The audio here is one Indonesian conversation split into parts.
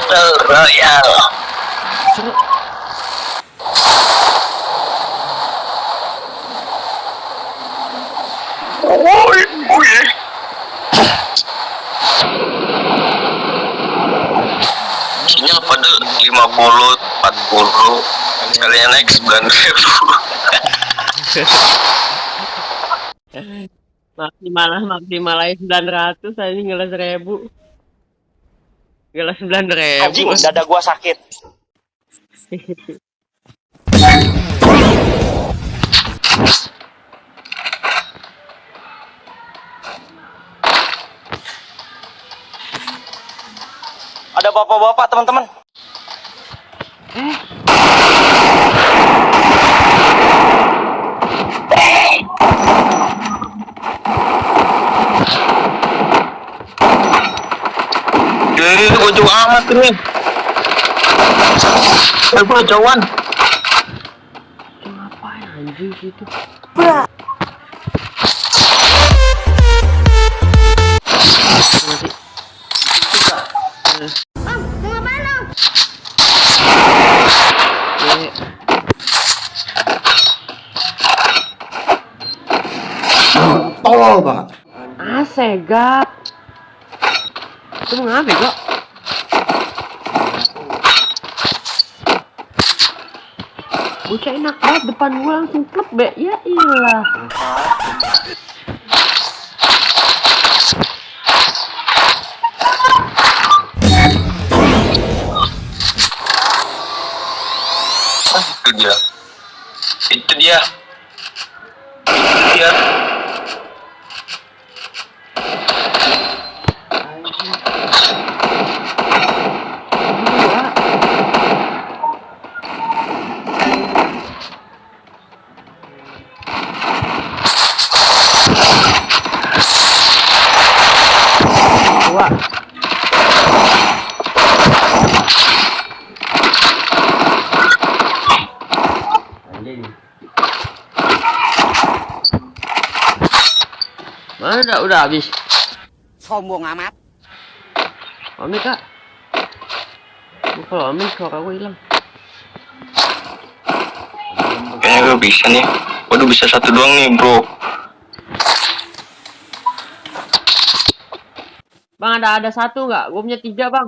Battle Royale. Sinyal pada 50, 40 sekalian naik 9.000. maksimal aja 900, ini ngeles 1000. Ngeles 9.000. Anjing, dada gua sakit. Ada bapak-bapak, teman-teman. Gue jauh amat ini. Gue jauhan. Ngapain anjing gitu? Tolol banget. Segap. Itu ngapa kok? Bocah enak banget depan gua langsung klep be. Ya iyalah. Itu dia. Itu dia. Itu dia. Mana udah habis. Sombong amat. Omik kak. Kalau Omik suara gue hilang. Kayaknya gue bisa nih. Waduh, bisa satu doang nih bro. Bang ada satu nggak? Gue punya 3 bang.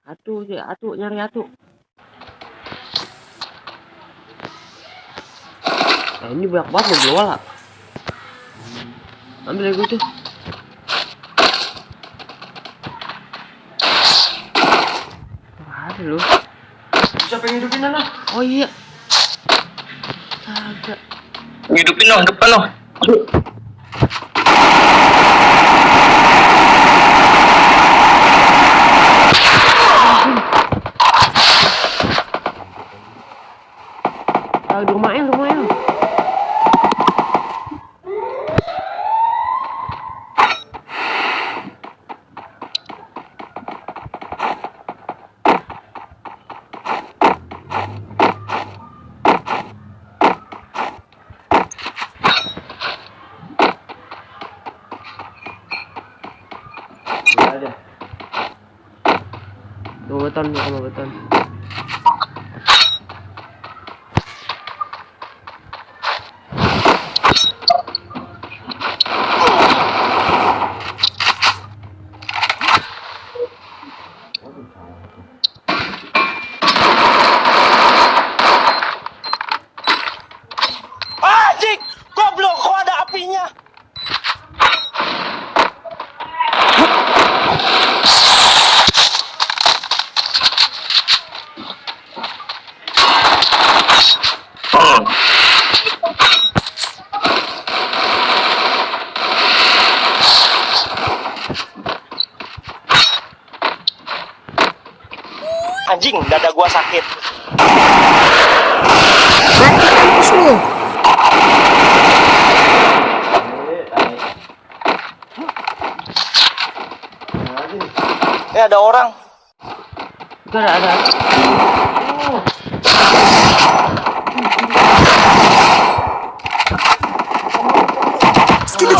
Atu nyari atu. Nah, ini banyak banget mau jual lah. Ambil aja gue tuh. Ada lu. Bisa pengen hidupin lah. Oh iya. Agak. Hidupin dong, depan dong. Lumayan. Ada. Tunggu beton. Anjing, goblok, kok ada apinya? Anjing, dada gua sakit. Mati kampus lu. Ada orang. Itu ada. Skidit.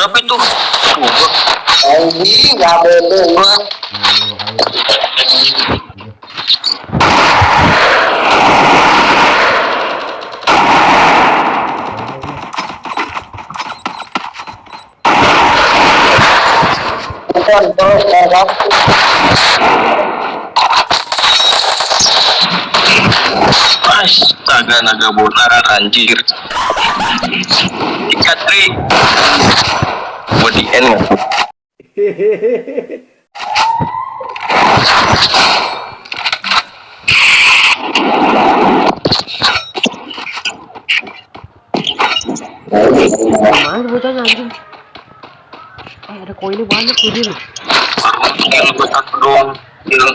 berapa itu? Astaga, naga bonar anjir. Ikat trik. Body end nggak? Mana bocahnya anjing? Ada koinnya banyak tuh dia. Skill gue satu doang. Skill.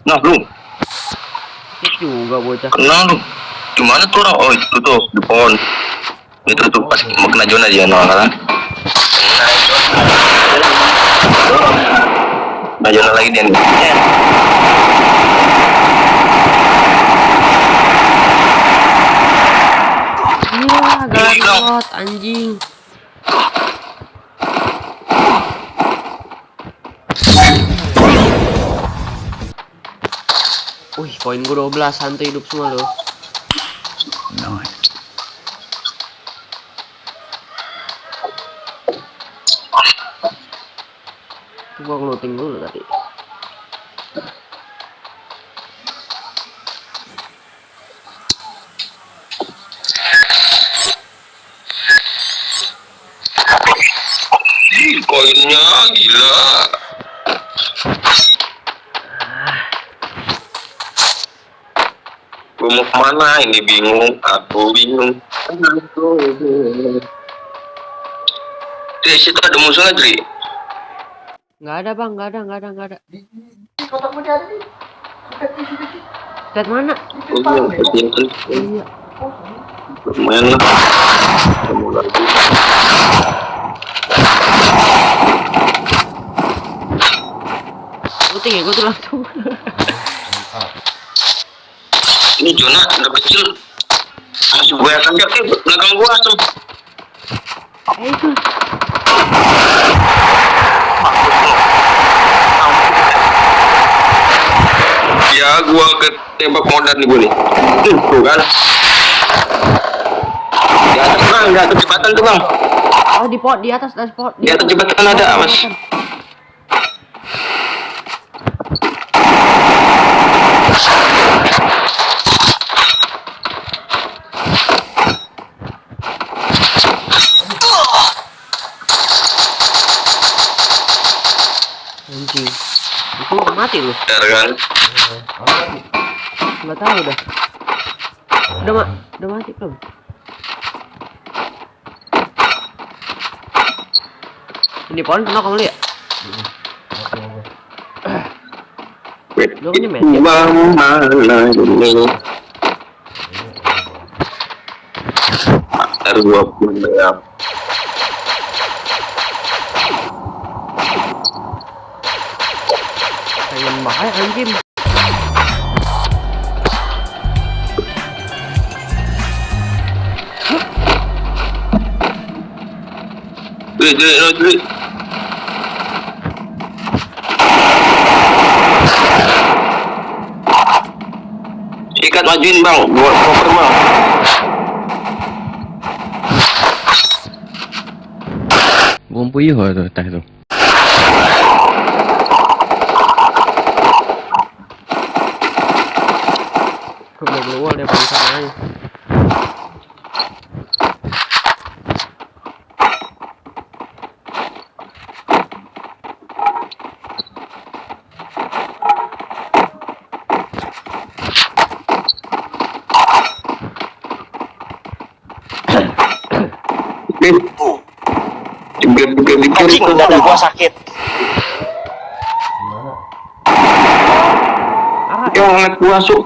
Nah lu, Hit juga bocah. kenal lu. Gimana tuh orang? Oh itu tuh di pohon. Itu tuh pas mau kena zona dia nol. Nah zona lagi dia nih. Gila, garot anjing. Wih, koin gue 12, santai hidup semua lo. Coba ngeluting dulu tadi. Koinnya gila. Gue mau kemana ini bingung, aku bingung. Di situ ada musuh nggak, Dri? Nggak ada bang, nggak ada. Di kotakmu ada nih. Lihat mana? Oh iya, Iya. lumayan lah. Kamu lagi. Luting ya, gue tuh langsung. Ini zona udah kecil. Masih gue akan jatuh belakang gue asem. Itu. Ya gue ke tembak modern nih gue nih. Tuh kan. Di atas bang, di atas jembatan tuh bang. Oh di pot, di atas pot. Di atas jembatan ada mas. Anjing. Itu udah mati lu. Bener kan? Nggak tahu dah. Udah mati belum? Ini pohon kena kamu lihat? Belum ini men. R20 ya. Pengen bahaya anjing. Dri. Ikat majuin bang, buat koper bang. Bukan puyuh tuh teh tuh. Belum keluar dia bangsa aja. Anjing, dada gua sakit. Yang ngeliat gua masuk.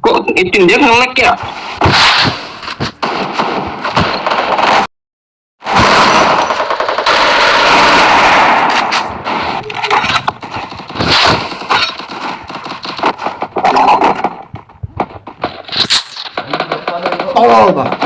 Kok itu dia ngelek ya? tolol banget.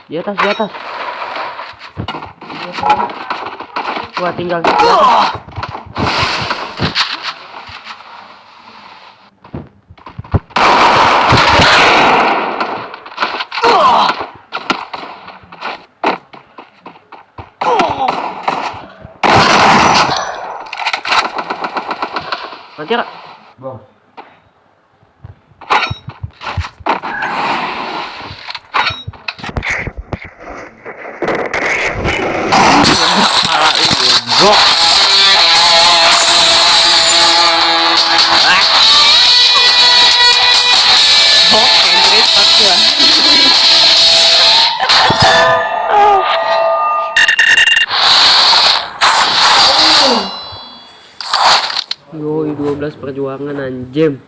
Di atas, di atas. Wah, tinggal di atas. Mati Ra. Bang. Yoi, 12 perjuangan anjem.